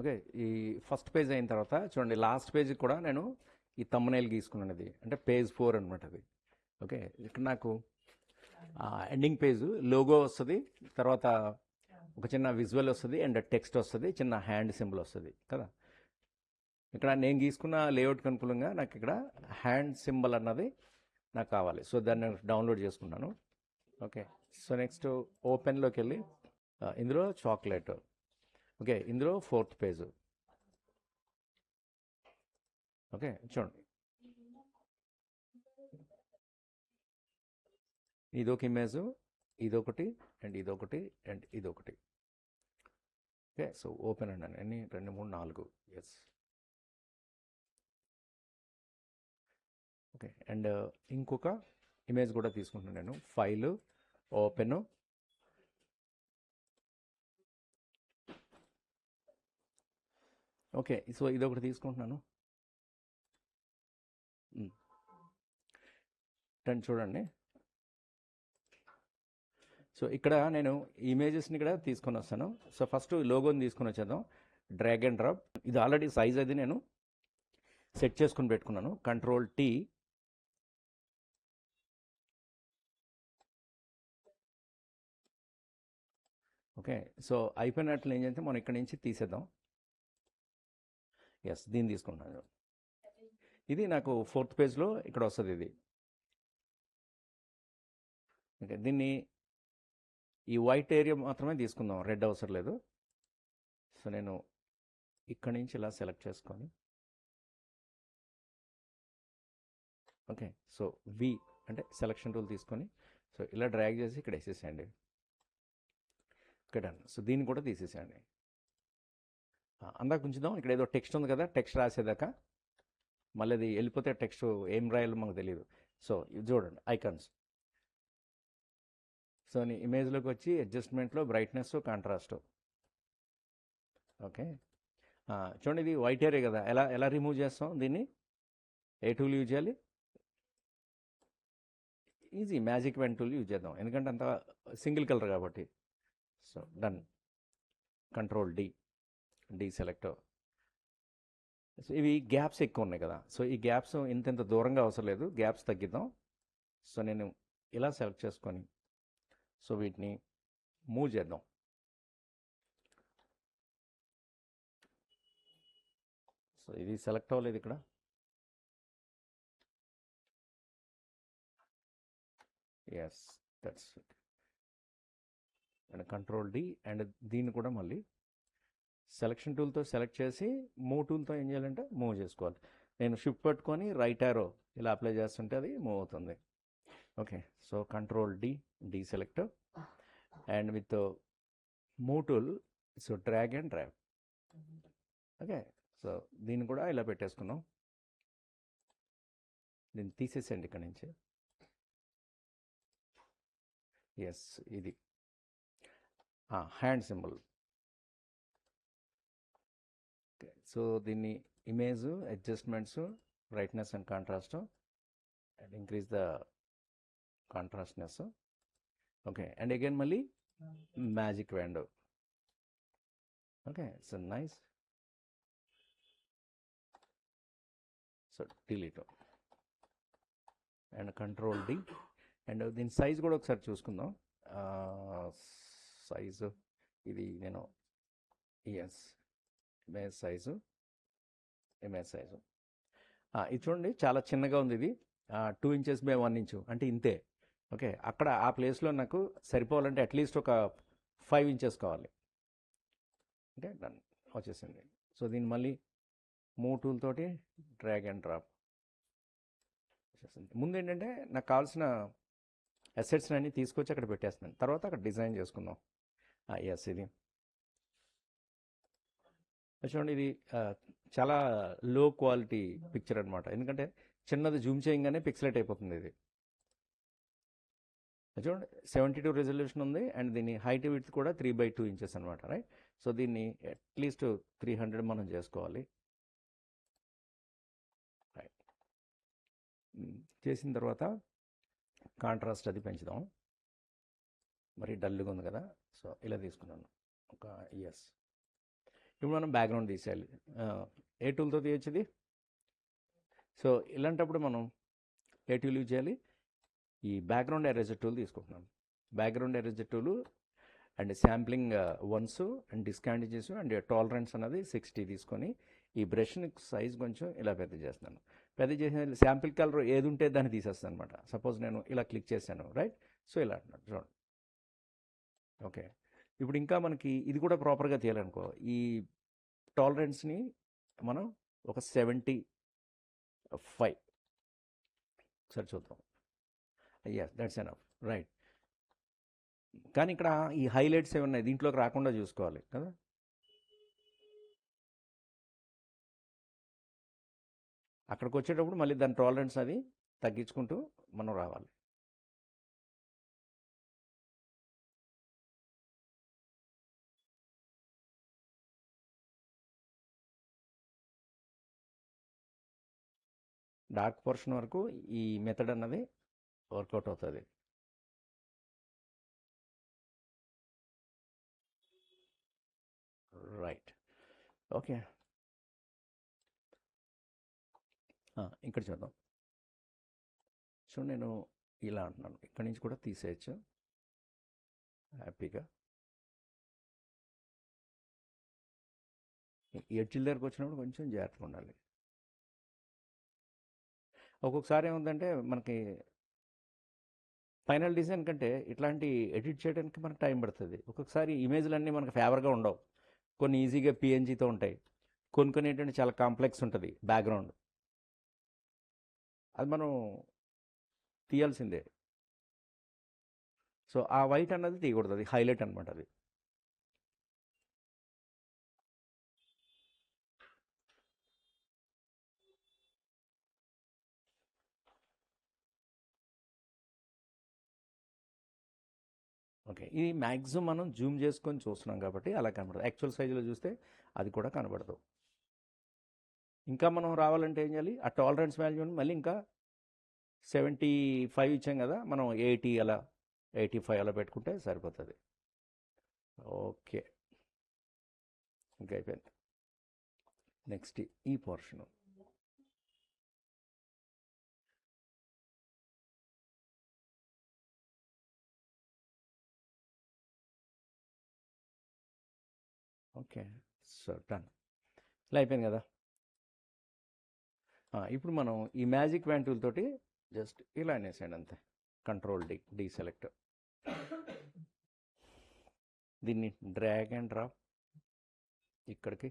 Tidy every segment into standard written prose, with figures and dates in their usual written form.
Okay, ఈ first page అయిన తర్వాత చూడండి, లాస్ట్ పేజ్ కూడా నేను ఈ తమ్మునేల్ గీసుకున్నాను. ఇది అంటే పేజ్ 4 అనమాట అది. ఓకే, ఇక్కడ నాకు ఎండింగ్ పేజ్ లోగో వస్తుంది, తర్వాత ఒక చిన్న విజువల్ వస్తుంది అండ్ టెక్స్ట్ వస్తుంది, చిన్న హ్యాండ్ సింబల్ వస్తుంది కదా. ఇక్కడ నేను గీసుకున్న లేఅవుట్కి అనుకూలంగా నాకు ఇక్కడ హ్యాండ్ సింబల్ అన్నది నాకు కావాలి. సో దాన్ని నేను డౌన్లోడ్ చేసుకున్నాను. ఓకే, సో నెక్స్ట్ ఓపెన్లోకి వెళ్ళి ఇందులో చాక్లెట్. ఓకే, ఇందులో 4th పేజ్. ఓకే, చూడండి, ఇదొక ఇమేజ్, ఇదొకటి అండ్ ఇదొకటి అండ్ ఇదొకటి. ఓకే, సో ఓపెన్ అండి. ఎన్ని 2 3 4. ఎస్. ఓకే, అండ్ ఇంకొక ఇమేజ్ కూడా తీసుకుంటున్నాను నేను. File, open. ఓకే, సో ఇదొకటి తీసుకుంటున్నాను. చూడండి, సో ఇక్కడ నేను ఇమేజెస్ని ఇక్కడ తీసుకొని వస్తాను. సో ఫస్ట్ లోగోని తీసుకొని వచ్చేద్దాం. Drag and drop. ఇది ఆల్రెడీ సైజ్ అది నేను సెట్ చేసుకుని పెట్టుకున్నాను. Ctrl+T. ఓకే, సో అయిపోయినట్లు ఏం చేస్తే మనం ఇక్కడ నుంచి తీసేద్దాం. ఎస్, దీన్ని తీసుకుంటున్నాను. ఇది నాకు 4th పేజ్లో ఇక్కడ వస్తుంది ఇది. ఓకే, దీన్ని ఈ వైట్ ఏరియా మాత్రమే తీసుకుందాం, రెడ్ అవసరం లేదు. సో నేను ఇక్కడి నుంచి ఇలా సెలెక్ట్ చేసుకొని, ఓకే, సో వి అంటే సెలెక్షన్ టూల్ తీసుకొని, సో ఇలా డ్రాగ్ చేసి ఇక్కడ వేసేసేయండి. Okay, done. సో దీన్ని కూడా తీసేసేయండి. అందాక ఉంచుదాం. ఇక్కడ ఏదో టెక్స్ట్ ఉంది కదా, టెక్స్ట్ రాసేదాకా మళ్ళీ అది వెళ్ళిపోతే టెక్స్ట్ ఏం రాయాలో మనకు తెలియదు. సో ఇది చూడండి, ఐకాన్స్. సో నీ ఇమేజ్లోకి వచ్చి అడ్జస్ట్మెంట్లో బ్రైట్నెస్, కాంట్రాస్ట్. ఓకే, చూడండి, ఇది వైట్ ఏరియా కదా, ఎలా ఎలా రిమూవ్ చేస్తాం దీన్ని? ఏ టూల్ యూజ్ చేయాలి? Easy, magic pen tool use చేద్దాం, ఎందుకంటే అంత సింగిల్ కలర్ కాబట్టి. So done. Ctrl+D, deselect. So ఇవి గ్యాప్స్ ఎక్కువ ఉన్నాయి కదా, సో ఈ గ్యాప్స్ ఇంత దూరంగా అవసరం లేదు, గ్యాప్స్ తగ్గిద్దాం. సో నేను ఇలా సెలెక్ట్ చేసుకొని, సో వీటిని మూవ్ చేద్దాం. సో ఇది సెలెక్ట్ అవ్వలేదు ఇక్కడ. Yes, that's it. And Ctrl+D, and దీన్ని కూడా మళ్ళీ సెలెక్షన్ టూల్తో సెలెక్ట్ చేసి మూవ్ టూల్తో ఏం చేయాలంటే మూవ్ చేసుకోవాలి. నేను షిఫ్ట్ పట్టుకొని రైట్ యారో ఇలా అప్లై చేస్తుంటే అది మూవ్ అవుతుంది. Okay, so Ctrl+D, deselect, and with move tool, so drag and drop. Okay, so దీన్ని కూడా ఇలా పెట్టేసుకున్నాం. దీన్ని తీసేసేయండి ఇక్కడ నుంచి. ఎస్, ఇది హ్యాండ్ సింబల్. ఓకే, సో దీన్ని image, adjustments, brightness and contrast, and increase the contrastness. Okay, and again మళ్ళీ magic window. Okay, so nice. So delete and Ctrl+D, and దీని సైజ్ కూడా ఒకసారి చూసుకుందాం. సైజు ఇది నేను yes, image size, image size ఇది చూడండి, చాలా చిన్నగా ఉంది. ఇది 2 inches బై 1 inch అంటే ఇంతే. ఓకే, అక్కడ ఆ ప్లేస్లో నాకు సరిపోవాలంటే అట్లీస్ట్ ఒక 5 inches కావాలి. ఓకే, డన్, వచ్చేసింది. సో దీన్ని మళ్ళీ మూవ్ టూల్ తోటి డ్రాగ్ అండ్ డ్రాప్ వచ్చేసింది. ముందు ఏంటంటే నాకు కావాల్సిన అసెట్స్ అన్ని తీసుకొచ్చి అక్కడ పెట్టేస్తున్నాను, తర్వాత అక్కడ డిజైన్ చేసుకుందాం. ఎస్, ఇది చూడండి, ఇది చాలా లో క్వాలిటీ పిక్చర్ అనమాట, ఎందుకంటే చిన్నది జూమ్ చేయగానే పిక్సలేట్ అయిపోతుంది. ఇది చూడండి, 72 రెజల్యూషన్ ఉంది, అండ్ దీని హైట్ విడ్త్ కూడా 3/2 inches అనమాట, రైట్. సో దీన్ని అట్లీస్ట్ 300 మనం చేసుకోవాలి. రైట్, చేసిన తర్వాత కాంట్రాస్ట్ అది పెంచుదాం, మరి డల్గా ఉంది కదా. సో ఇలా తీసుకున్నాను ఒక ఎస్. ఇప్పుడు మనం బ్యాక్గ్రౌండ్ తీసేయాలి. ఏ టూల్తో తీయచ్చు ఇది? సో ఇలాంటప్పుడు మనం ఏ టూల్ యూజ్ చేయాలి? ఈ బ్యాక్గ్రౌండ్ ఎరేజర్ టూల్ తీసుకుంటున్నాను. Background eraser tool and sampling once and discontiguous and tolerance అన్నది 60 తీసుకొని ఈ బ్రష్ని సైజ్ కొంచెం ఇలా పెద్ద చేస్తున్నాను. పెద్ద చేసిన శాంపిల్ కలర్ ఏది ఉంటే దాన్ని తీసేస్తాను అనమాట. సపోజ్ నేను ఇలా క్లిక్ చేశాను, రైట్? సో ఇలా అంటున్నాను చూడండి. ఓకే, ఇప్పుడు ఇంకా మనకి ఇది కూడా ప్రాపర్గా తీయాలనుకో, ఈ టాలరెన్స్ని మనం ఒక 75 సరే చూద్దాం. Yes, that's enough, right. కానీ ఇక్కడ ఈ హైలైట్స్ ఏమన్నాయి దీంట్లోకి రాకుండా చూసుకోవాలి కదా. అక్కడికి వచ్చేటప్పుడు మళ్ళీ దాని టాలరెన్స్ అది తగ్గించుకుంటూ మనం రావాలి. డార్క్ పోర్షన్ వరకు ఈ మెథడ్ అన్నది వర్కౌట్ అవుతుంది. Right, okay. ఇక్కడ చూద్దాం. సో నేను ఇలా అంటున్నాను, ఇక్కడి నుంచి కూడా తీసేయచ్చు హ్యాపీగా. ఎడ్జిల్ దగ్గరకు వచ్చినప్పుడు కొంచెం జాగ్రత్తగా ఉండాలి. ఒక్కొక్కసారి ఏముందంటే మనకి ఫైనల్ డిజైన్ కంటే ఇట్లాంటి ఎడిట్ చేయడానికి మనకు టైం పడుతుంది. ఒక్కొక్కసారి ఇమేజ్లన్నీ మనకు ఫేవర్గా ఉండవు. కొన్ని ఈజీగా పిఎన్జీతో ఉంటాయి, కొన్ని ఏంటంటే చాలా కాంప్లెక్స్ ఉంటుంది బ్యాక్గ్రౌండ్. అది మనం తీయాల్సిందే. సో ఆ వైట్ అన్నది తీయకూడదు, అది హైలైట్ అనమాట. అది ఓకే, ఇది మ్యాక్సిమం మనం జూమ్ చేసుకొని చూస్తున్నాం కాబట్టి అలా కనబడదు. యాక్చువల్ సైజులో చూస్తే అది కూడా కనబడదు. ఇంకా మనం రావాలంటే ఏం చేయాలి? ఆ టాలరెన్స్ వాల్యూని మళ్ళీ ఇంకా 75 ఇచ్చాం కదా, మనం 80 అలా 85 అలా పెట్టుకుంటే సరిపోతుంది. ఓకే, ఇంకా అయిపోయింది. నెక్స్ట్ ఈ పోర్షను ఓకే. సో డన్, ఇలా అయిపోయింది కదా. ఇప్పుడు మనం ఈ మ్యాజిక్ వ్యాన్ టూల్ తోటి జస్ట్ ఇలా అనేసేయండి అంతే. కంట్రోల్ డి సెలెక్ట్, దీన్ని డ్రాగ్ అండ్ డ్రాప్ ఇక్కడికి,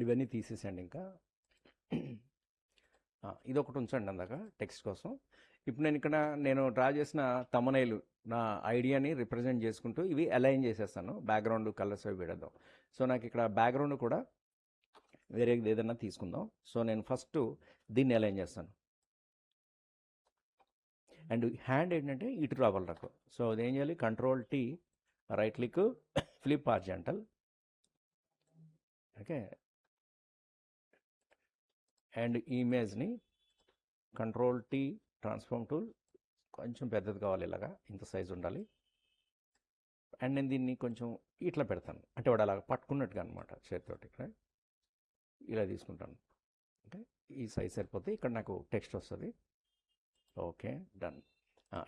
ఇవన్నీ తీసేసండి. ఇంకా ఇది ఒకటి ఉంచండి అందాక టెక్స్ట్ కోసం. ఇప్పుడు నేను డ్రా చేసిన తమనైలు నా ఐడియాని రిప్రజెంట్ చేసుకుంటూ ఇవి అలైన్ చేసేస్తాను. బ్యాక్గ్రౌండ్ కలర్స్ అవి పెడదాం. సో నాకు ఇక్కడ బ్యాక్గ్రౌండ్ కూడా వేరే ఏదైనా తీసుకుందాం. సో నేను ఫస్ట్ దీన్ని అలైన్ చేస్తాను. అండ్ హ్యాండ్ ఏంటంటే ఇటు రావాలి నాకు. సో అదేం చేయాలి? Control tea, right click, flip horizontal. Okay, and ఇమేజ్ని కంట్రోల్ టీ, ట్రాన్స్ఫార్మ్ టూల్, కొంచెం పెద్దది కావాలి, ఇలాగా ఇంత సైజు ఉండాలి. అండ్ నేను దీన్ని కొంచెం ఇట్లా పెడతాను, అంటే వాడు అలాగ పట్టుకున్నట్టుగా అనమాట చేతితోటి. ఇలా తీసుకుంటాను. ఓకే, ఈ సైజ్ సరిపోతే ఇక్కడ నాకు టెక్స్ట్ వస్తుంది. Okay, done.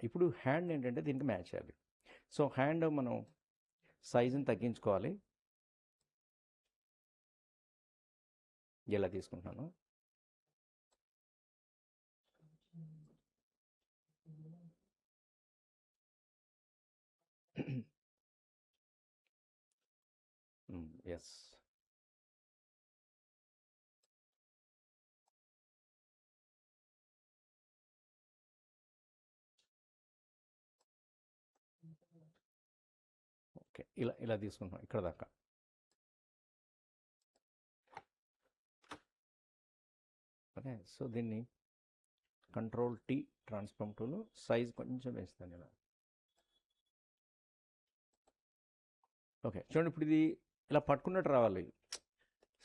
ఇప్పుడు హ్యాండ్ ఏంటంటే దీనికి మ్యాచ్ చేయాలి. సో హ్యాండ్ మనం సైజుని తగ్గించుకోవాలి. ఇలా తీసుకుంటున్నాను. ఎస్, ఓకే, ఇలా తీసుకుంటున్నాం ఇక్కడ దాకా. ఓకే, సో దీన్ని control tea, transform tool, size కొంచెం వేస్తాను ఇలా. ఓకే, చూడండి ఇప్పుడు ఇది ఇలా పట్టుకున్నట్టు రావాలి.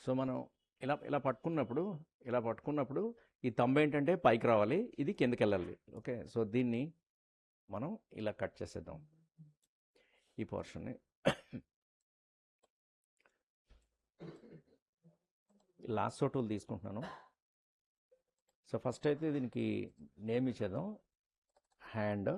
సో మనం ఇలా పట్టుకున్నప్పుడు ఈ తంబ ఏంటంటే పైకి రావాలి, ఇది కిందకి వెళ్ళాలి. ఓకే, సో దీన్ని మనం ఇలా కట్ చేసేద్దాం ఈ పోర్షన్ని. లాస్సో టూల్ తీసుకుంటున్నాను. సో ఫస్ట్ అయితే దీనికి నేమ్ ఇచ్చేద్దాం, హ్యాండ్.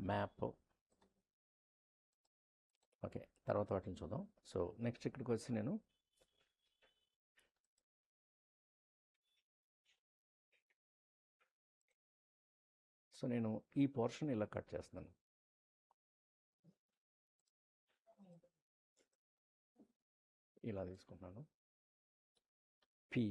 మ్యాప్. ఓకే, తర్వాత వాటిని చూద్దాం. సో నెక్స్ట్ ఇక్కడికి వచ్చి నేను ఈ పోర్షన్ ఇలా కట్ చేస్తున్నాను. ఇలా తీసుకుంటున్నాను. పి.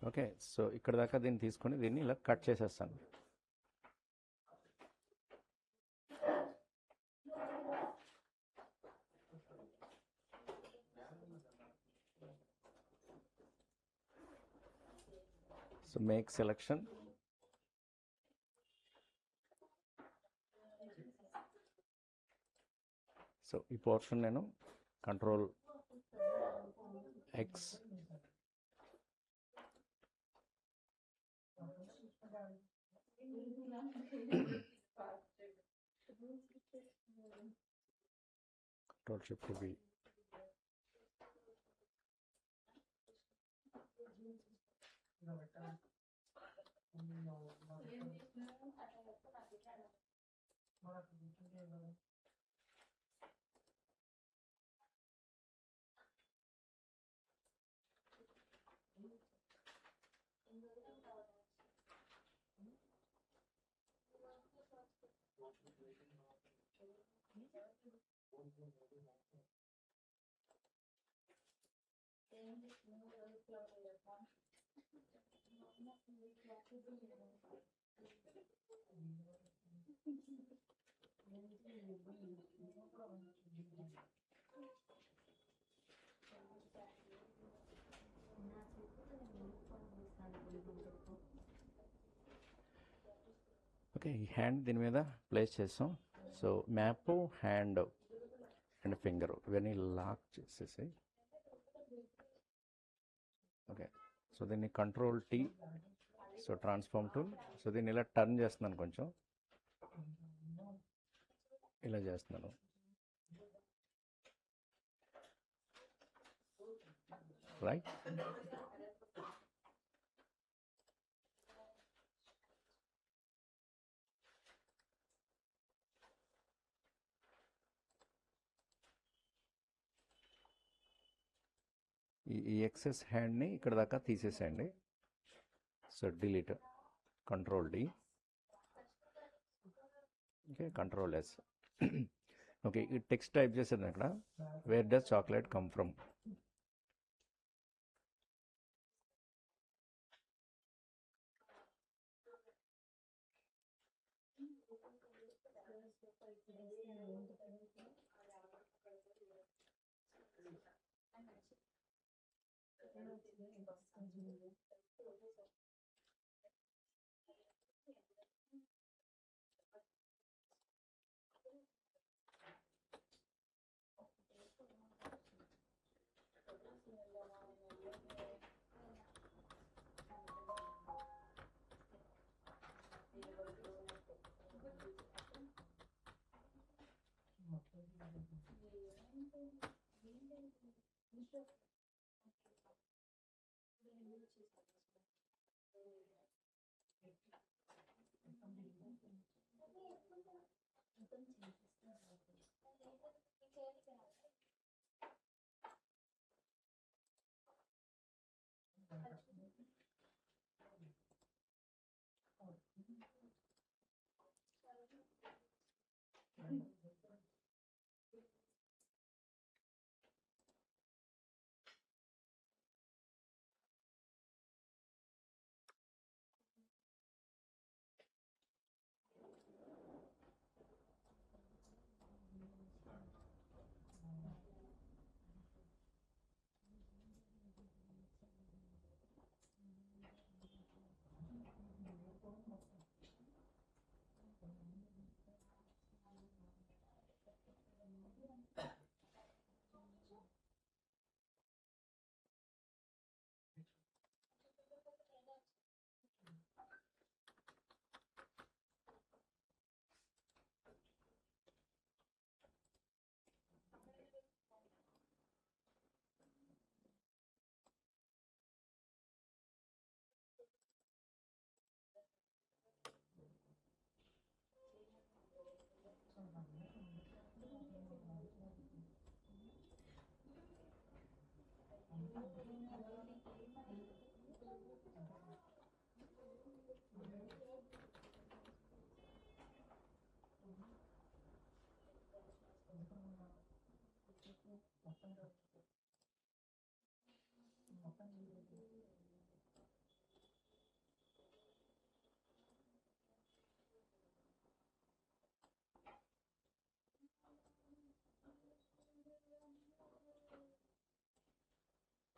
ఓకే, సో ఇక్కడ దాకా దీన్ని తీసుకొని దీన్ని ఇలా కట్ చేసేస్తాను. So make selection. సో ఈ పోర్షన్ నేను control X, control shift B. Okay, ఈ హ్యాండ్ దీని మీద ప్లేస్ చేస్తాం. So map, hand and finger ఇవన్నీ లాక్ చేసేసి, ఓకే. సో దీన్ని control T, so transform tool. So దీన్ని ఇలా టర్న్ చేస్తున్నాను, కొంచెం ఇలా చేస్తున్నాను. రైట్. ఈ ఎక్సెస్ హ్యాండ్ని ఇక్కడ దాకా తీసేసేయండి. So delete, control D, okay, control S. Okay, ఈ టెక్స్ట్ టైప్ చేసేది ఇక్కడ, where does chocolate come from.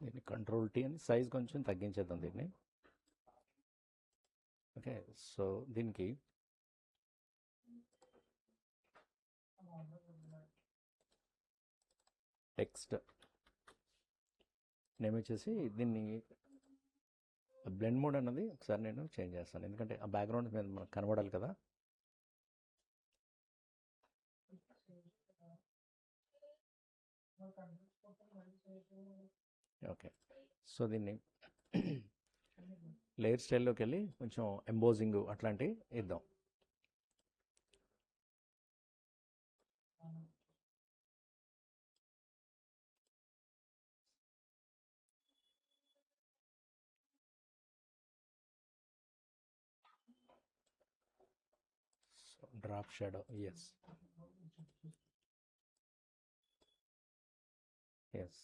దీన్ని కంట్రోల్ T అని సైజ్ కొంచెం తగ్గించేద్దాం దీన్ని. ఓకే, సో దీనికి టెక్స్ట్ నేమ్ వచ్చేసి దీన్ని బ్లెండ్ మోడ్ అన్నది ఒకసారి నేను చేంజ్ చేస్తాను, ఎందుకంటే ఆ బ్యాక్గ్రౌండ్ మీద మనకు కనబడాలి కదా. ఓకే, సో దీన్ని లేయర్ స్టైల్లోకి వెళ్ళి కొంచెం ఎంబోజింగ్ అట్లాంటివి ఇద్దాం. So drop shadow, yes yes,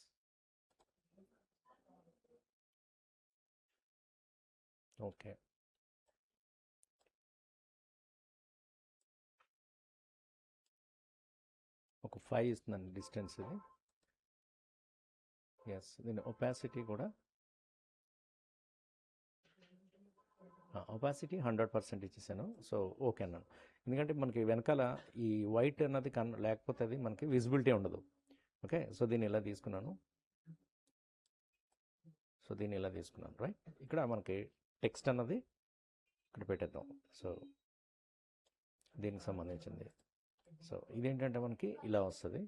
okay. ఒక 5 ఇస్తుందండి డిస్టెన్స్ ఇది. ఎస్, దీని ఒపాసిటీ కూడా ఒపాసిటీ 100% ఇచ్చేసాను. సో ఓకే అన్నాను, ఎందుకంటే మనకి వెనకాల ఈ వైట్ అన్నది లేకపోతే అది మనకి విజిబిలిటీ ఉండదు. ఓకే, సో దీన్ని ఇలా తీసుకున్నాను. సో దీన్ని ఇలా తీసుకున్నాను, రైట్. ఇక్కడ మనకి టెక్స్ట్ అన్నది ఇక్కడ పెట్టేద్దాం. సో దీనికి సంబంధించింది. సో ఇదేంటంటే మనకి ఇలా వస్తుంది,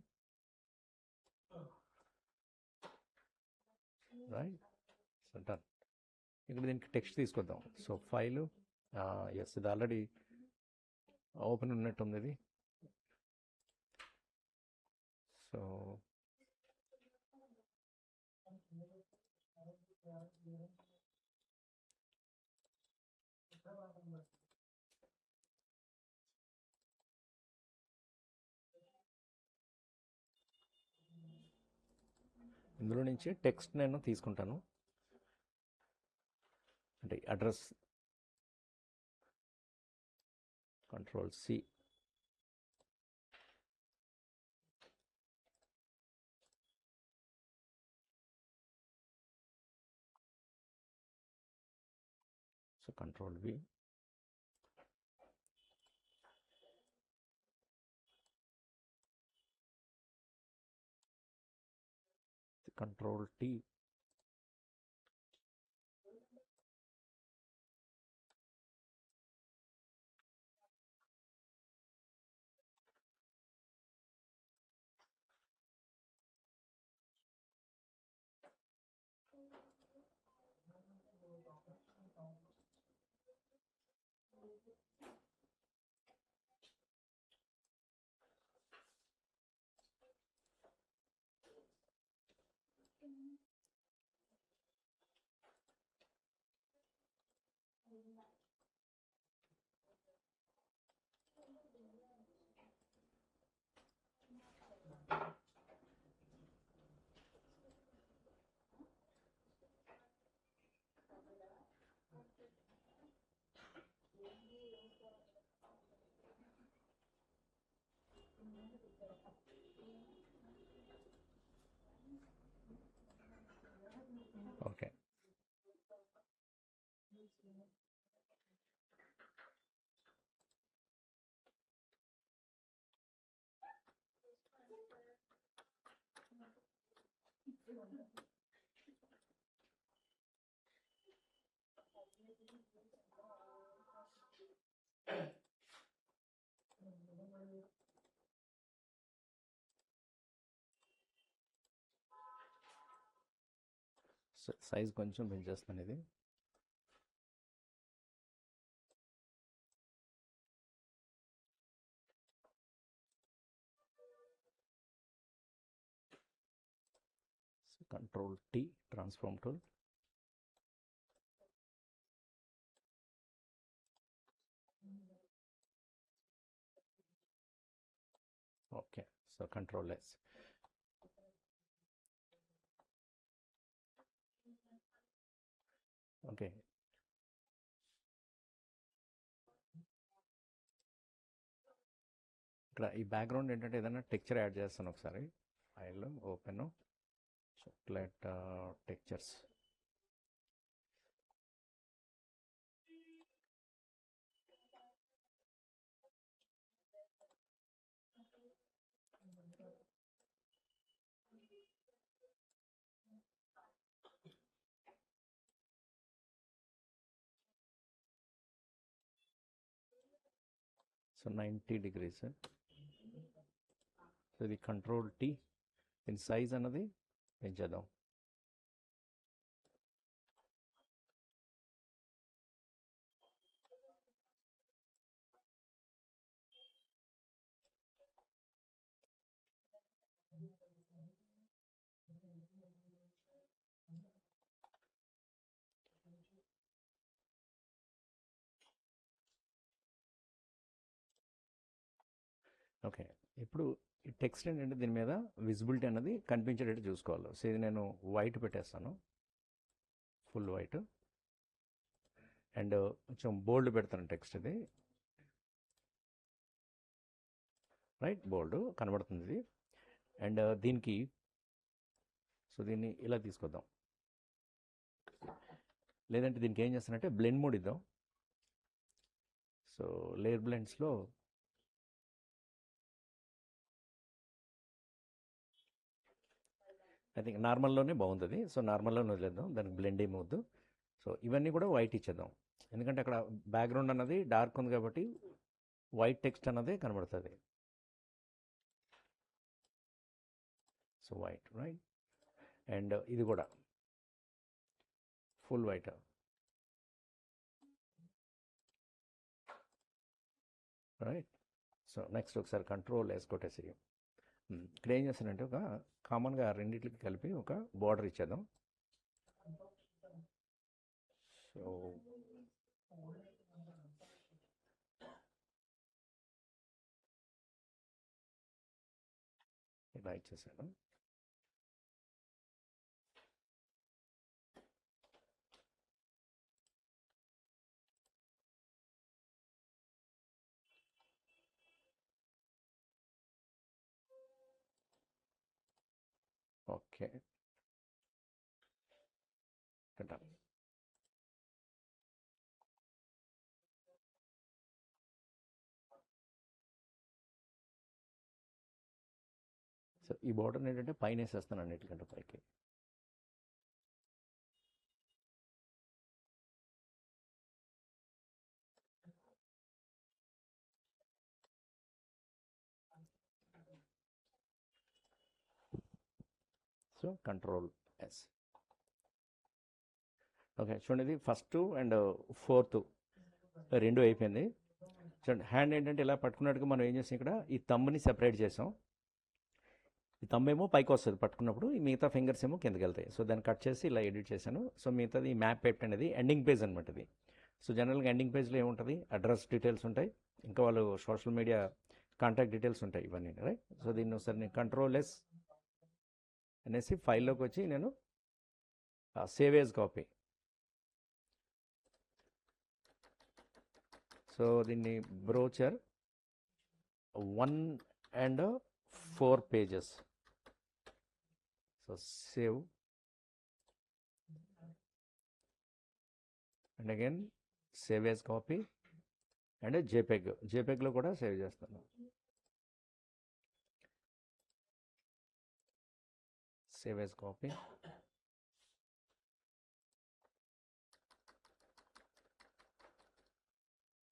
రైట్. So done. ఇక్కడ దీనికి టెక్స్ట్ తీసుకొద్దాం. సో ఫైలు, ఎస్, ఇది ఆల్రెడీ ఓపెన్ ఉన్నట్టుంది ఇది. సో ఇందులో నుంచి టెక్స్ట్ నేను తీసుకుంటాను, అంటే address Ctrl+C, so control V, control T, okay. Size కొంచెం పెంచేస్తాను ఇది. Control T, transform tool. Okay. So control S. Okay. ఇక్కడ ఈ బ్యాక్గ్రౌండ్ ఏంటంటే ఏదైనా టెక్చర్ యాడ్ చేస్తాను ఒకసారి. File open, chocolate textures. So 90 degrees. So ఇది కంట్రోల్ T. దీని సైజ్ అన్నది పెంచేద్దాం. ఓకే. ఇప్పుడు ఈ టెక్స్ట్ ఏంటంటే దీని మీద విజిబిలిటీ అన్నది కనిపించేటట్టు చూసుకోవాలి. సో ఇది నేను వైట్ పెట్టేస్తాను, ఫుల్ వైట్. అండ్ కొంచెం బోల్డ్ పెడతాను టెక్స్ట్. ఇది రైట్, బోల్డ్ కనబడుతుంది ఇది. అండ్ దీనికి సో దీన్ని ఇలా తీసుకొద్దాం. లేదంటే దీనికి ఏం చేస్తానంటే బ్లెండ్ మోడ్ ఇద్దాం. సో లేయర్ బ్లెండ్స్లో ఐ థింక్ నార్మల్లోనే బాగుంటుంది. సో నార్మల్లోనే వదిలేద్దాం, దానికి బ్లెండ్ ఏమి వద్దు. సో ఇవన్నీ కూడా వైట్ ఇచ్చేద్దాం, ఎందుకంటే అక్కడ బ్యాక్గ్రౌండ్ అన్నది డార్క్ ఉంది కాబట్టి వైట్ టెక్స్ట్ అన్నది కనబడుతుంది. So white, right. అండ్ ఇది కూడా full white. Right. So next ఒకసారి కంట్రోల్ S కొట్టేసి ఇక్కడ ఏం చేస్తానంటే ఒక కామన్గా రెండింటికి కలిపి ఒక బార్డర్ ఇచ్చేద్దాం. సో ఇలా ఇచ్చేసాను. Okay, done. సో ఈ బార్డర్ ఏంటంటే పైన వేసేస్తాను అన్నిటికంటే పైకి. So control S. ఓకే చూడండి, ఇది ఫస్ట్ అండ్ ఫోర్త్ రెండు అయిపోయింది. చూడండి హ్యాండ్ ఏంటంటే ఇలా పట్టుకున్నట్టుగా మనం ఏం చేసాం, ఇక్కడ ఈ థంబ్ని సెపరేట్ చేసాం. ఈ థంబ్ ఏమో పైకి వస్తుంది పట్టుకున్నప్పుడు, ఈ మిగతా ఫింగర్స్ ఏమో కిందకి వెళ్తాయి. సో దాన్ని కట్ చేసి ఇలా ఎడిట్ చేశాను. సో మిగతాది మ్యాప్ పెట్ అనేది ఎండింగ్ పేజ్ అనమాట ఇది. సో జనరల్గా ఎండింగ్ పేజ్లో ఏముంటుంది, అడ్రస్ డీటెయిల్స్ ఉంటాయి, ఇంకా వాళ్ళు సోషల్ మీడియా కాంటాక్ట్ డీటెయిల్స్ ఉంటాయి ఇవన్నీ, రైట్. సో దీన్ని ఒకసారి నేను కంట్రోల్ ఎస్ అనేసి ఫైల్లోకి వచ్చి నేను సేవ్ యాజ్ కాపీ. సో దీన్ని brochure 1 and 4 pages. So save and again save as copy and జేపెగ్లో కూడా సేవ్ చేస్తాను. Save as copy,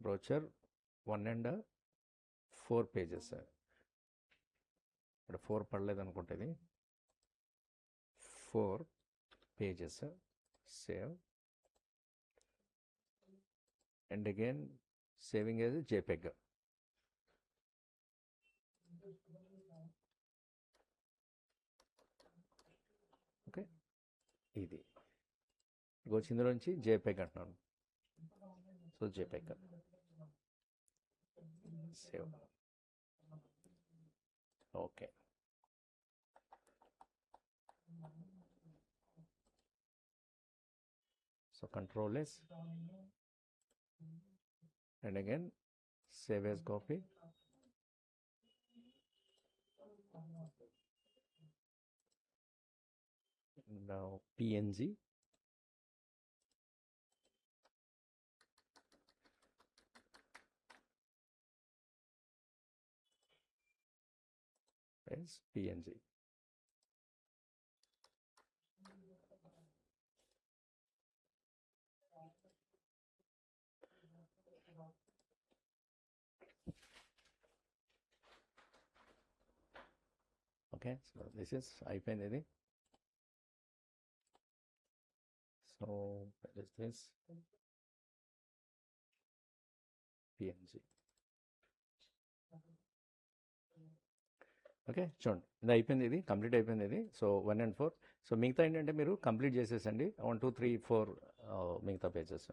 brochure 1 and 4 pages. ఇక్కడ 4 పడలేదు అనుకుంటుంది, 4 pages. Save and again saving as JPEG. Okay ఇది వచ్చి ఇందులోంచి జేపెగ్ అంటున్నాను. So JPEG save. Okay so control yes and again save as copy. Now PNG, as PNG. Okay, so this is అయిపోయింది ఇది. So what is this? PNG. Okay చూడండి, ఇది అయిపోయింది, ఇది కంప్లీట్ అయిపోయింది ఇది. So 1 and 4. సో మిగతా ఏంటంటే మీరు కంప్లీట్ చేసేసండి 1 2 3 4 మిగతా పేజెస్.